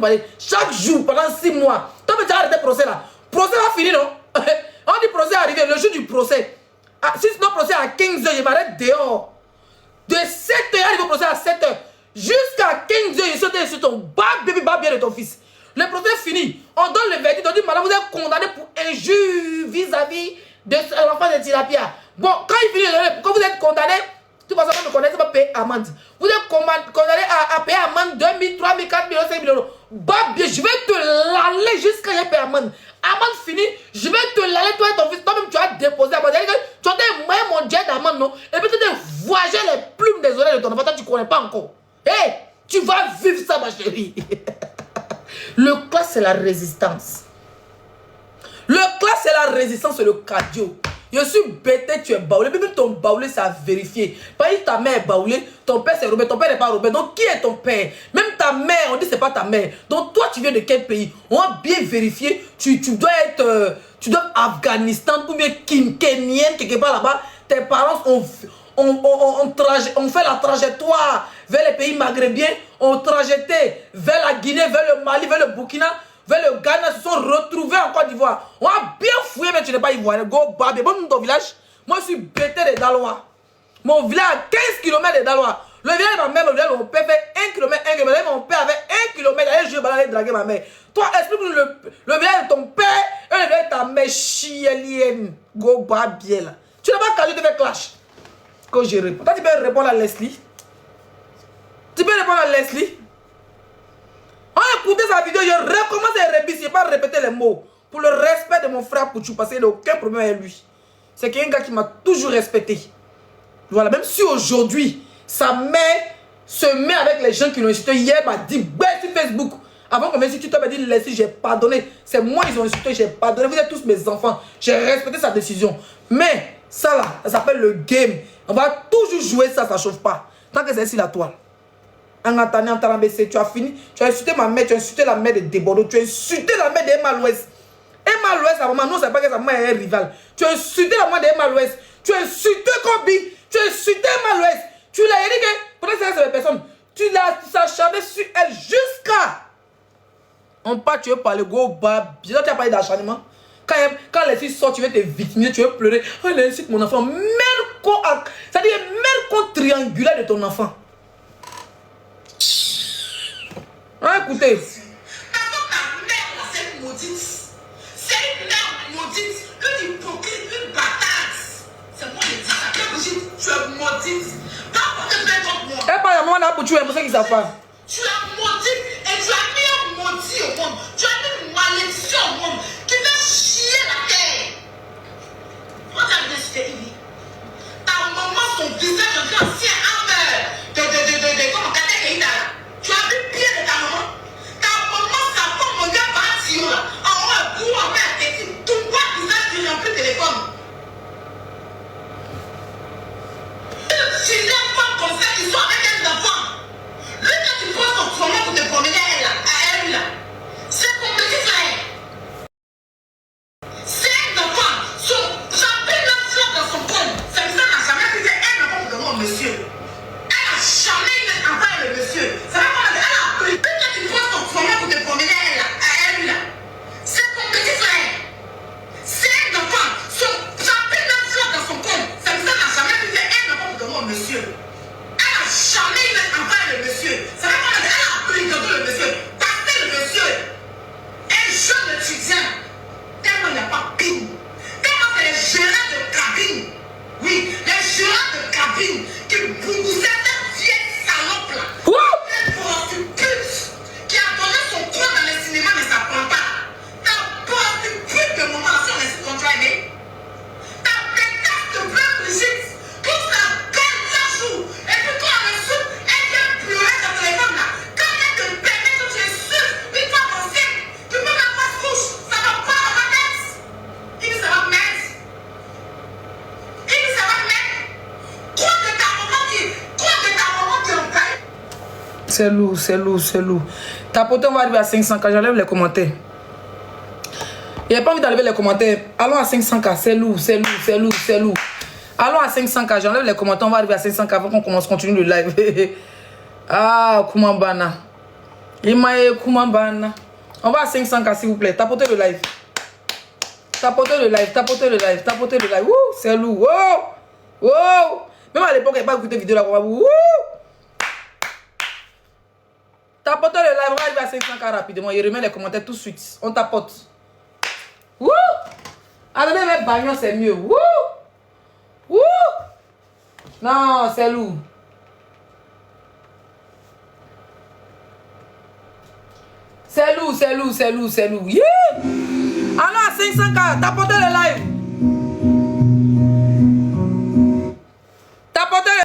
parler. Chaque jour, pendant 6 mois. Toi, tu as arrêté le procès là. Procès va finir, non? On dit procès est arrivé, le jour du procès. Ah, si c'est notre procès à 15h, je m'arrête dehors. De 7h, arrive au procès à 7h. Jusqu'à 15h, je saute sur ton bébé bien de ton fils. Le procès est fini. On donne le verdict. On dit, madame, vous êtes condamné pour injure vis-à-vis de l'enfant de Tilapia. Bon, quand il finit, quand vous êtes condamné, tu vas savoir me connaître, pas payer amende. Vous êtes condamné à payer amende 2 000, 3 000, 4 000, 5 000 euros. Bah, bien, je vais te l'aller jusqu'à y payer amende. Amende finie, je vais te l'aller, toi et ton fils. Toi-même, tu as déposé amende. Tu as moyen mondial d'amende, non? Et puis tu as voyagé les plumes des oreilles de ton enfant. Toi, tu ne connais pas encore. Hé, tu vas vivre ça, ma chérie. Le classe, c'est la résistance. Le classe, c'est la résistance, c'est le cardio. Je suis bête, tu es baoulé. Même ton baoulé, c'est à vérifier. Par exemple, ta mère est baoulée, ton père c'est Robert, ton père n'est pas Robert. Donc, qui est ton père? Même ta mère, on dit c'est pas ta mère. Donc, toi, tu viens de quel pays? On va bien vérifier. Tu dois être, tu dois être Afghanistan ou bien Kenyenne, quelque part là-bas. Tes parents on fait la trajectoire vers les pays maghrébiens. On trajeté vers la Guinée, vers le Mali, vers le Burkina, vers le Ghana, se sont retrouvés en Côte d'Ivoire. On a bien fouillé, mais tu n'es pas ivoirien. Go, babé. Bon, ton village, moi, je suis bêté des Dalois. Mon village à 15 km des Dalois. Le village de ma mère, le village de mon père fait 1 km, 1 km. Mon père avait 1 km. Allez, je vais aller draguer ma mère. Toi, explique-nous le village de ton père et le village de ta mère chielienne. Go, babé, là. Tu n'as pas qu'à te faire clash. Quand je réponds. Toi, tu peux répondre à Leslie. Tu peux répondre à Leslie. On a écouté sa vidéo, je recommence à répéter, je ne vais pas répéter les mots. Pour le respect de mon frère Pouchou, parce qu'il n'a aucun problème avec lui. C'est un gars qui m'a toujours respecté. Voilà, même si aujourd'hui, sa mère se met avec les gens qui l'ont insulté. Hier, elle m'a dit, ouais, sur Facebook. Avant qu'on m'insulte, tu m'as dit, laissez, j'ai pardonné. C'est moi, ils ont insulté, j'ai pardonné. Vous êtes tous mes enfants. J'ai respecté sa décision. Mais, ça là, ça s'appelle le game. On va toujours jouer ça, ça ne chauffe pas. Tant que c'est ici la toile. En attendant, en t'arrambessé, tu as fini. Tu as insulté ma mère, tu as insulté la mère de Débordeaux, tu as insulté la mère d'Emma l'Ouest. Emma l'Ouest, sa maman, non, c'est pas que sa maman est rivale. Tu as insulté la maman d'Emma l'Ouest. Tu as insulté Kobi. Tu as insulté Emma l'Ouest. Tu l'as dit que, peut-être c'est les personnes, tu l'as acharné sur elle jusqu'à. On part, tu veux parler, go, bas. Bien, tu as parlé d'acharnement. Quand les filles sortent, tu veux te victimiser, tu veux pleurer. Oh, il insulte mon enfant. C'est-à-dire, mère contre triangulaire de ton enfant. Ah, écoutez. Ta mère, c'est une maudite. C'est une mère maudite. Une hypocrite, une bâtarde. C'est moi qui dis ça. Tu es maudite. Pas de faire contre moi. Eh, pas moi, là, pour tuer, pour ça qu'ils savent pas. Tu es maudite et tu as mis un maudit au monde. Tu as mis une malédiction au monde qui va chier la terre. Quand tu as décidé, Ivi, ta maman, son visage, un ancien hammer. Comment tu as vu pied de ta maman. Ta maman, sa femme, mon gars, parti là. En vrai, vous, en vrai, t'es tout quoi, visage, tu n'as plus de téléphone. Tu n'as pas comme ça, ils sont avec un enfant. Lui, quand tu prends son nom pour te promener à elle là, c'est ton petit frère. C'est un enfant. Son pile de fleur dans son compte. Ça n'a jamais fait un enfant pour demander au monsieur. Elle a jamais eu un enfant avec le monsieur. Ça va pas, elle a pris. Quand tu prends son nom pour te promener à elle là, c'est ton petit frère. C'est un enfant. Sa pile de fleur dans son compte. Ça n'a jamais fait un enfant pour demander au monsieur. Elle a jamais eu un enfant avec le monsieur. Ça va pas, elle a pris le monsieur. Parce le monsieur. Un jeune étudiant. Tellement il n'y a pas pire. Tellement c'est les gérants de cabine. Oui, les gérants de cabine qui boussaient cette vieille salope là. Cette prostituée qui a donné son compte dans les cinémas mais ça prend pas. Ta prostituée de moment là sur les contrats aimés. Ta pétasse de blanc Brigitte. Tout ça gagne chaque jour. Et puis toi ensuite, elle vient pleurer sur ton téléphone là. Quand elle te permet que tu insultes, puis toi avancer, tu peux même pas se coucher. Ça va pas dans ma tête. Il dit ça va te mettre. Il dit ça va te mettre. Quoi de ta maman qui est en paille. C'est lourd, c'est lourd, c'est lourd. Tapoter, on va arriver à 500K. J'enlève les commentaires. Il n'y a pas envie d'enlever les commentaires. Allons à 500K. C'est lourd, c'est lourd, c'est lourd, c'est lourd. Allons à 500K. J'enlève les commentaires. On va arriver à 500K avant qu'on continue le live. Ah, Koumambana. Imae Kumambana. On va à 500K s'il vous plaît. Tapotez le live. Tapotez le live, tapotez le live, tapotez le live. Ouh, c'est lourd. Wow! Wow! Même à l'époque, il n'y a pas écouté vidéo là. Ouh! Tapotez le live, on va arriver à 500K rapidement. Il remet les commentaires tout de suite. On tapote. Ouh! Attendez, mais bagnon, c'est mieux. Ouh! Ouh! Non, c'est lourd. C'est lourd, c'est lourd, c'est lourd, c'est lourd. Yeah! Alors, 500K, tapotez le live.